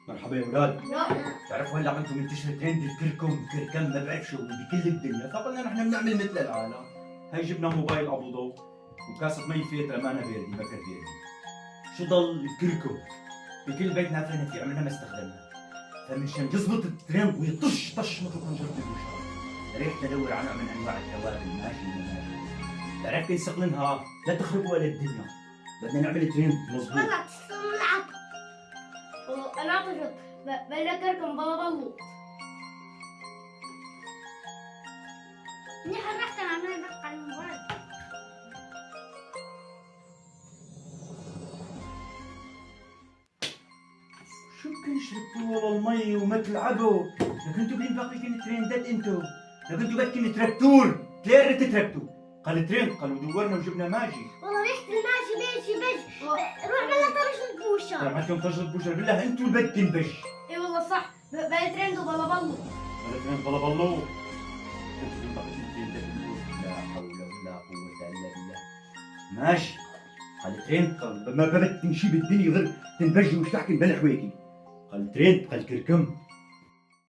مرحبا يا ولاد. لا بتعرفوا هلا عندكم منتشر ترند الكركم كركم ما بعرف شو بكل الدنيا، فقلنا نحن بنعمل مثل العالم. هي جبنا موبايل ابو ضوء وكاسة مي فيها رمانا باردة ما كانت باردة. شو ضل الكركم بكل بيت نافعنا فيه عمرنا ما استخدمناه، فمنشان يزبط الترند ويطش طش مثل طنجرة البشار ريح ندور على نوع من انواع التوابل ماشي. تعرف كيف نستغلها؟ لا تخرب ولا الدنيا، بدنا نعمل ترند مظبوط. والله تسلم العقل. انا طفل بذكركم بابا بلوط. منيح رحت انا عمال ادق على الموبايل. شو كن شربتوا والله المي وما تلعبوا؟ لو كنتوا بين ترندات انتوا، لو كنتوا بدكن تركتور، تلاقي تتركتوا. قال ترند، قالوا دورنا وجبنا ماجي. والله ريحة الماشي بيش روح ملا طرش البوشة. طيب عندكم طرشة بوشر بالله انتوا اللي بدكن بش. اي والله صح بقى ترند وبلا بلوط. هذا ترند بلا بالله. كنتوا بين ترندات انتوا، لا حول ولا قوة الا بالله. ماشي. قال ترند، قال ما بدك تمشي بالدنيا غير تنبجي وش تحكي مبلح ويكي. قال ترند، قال كركم.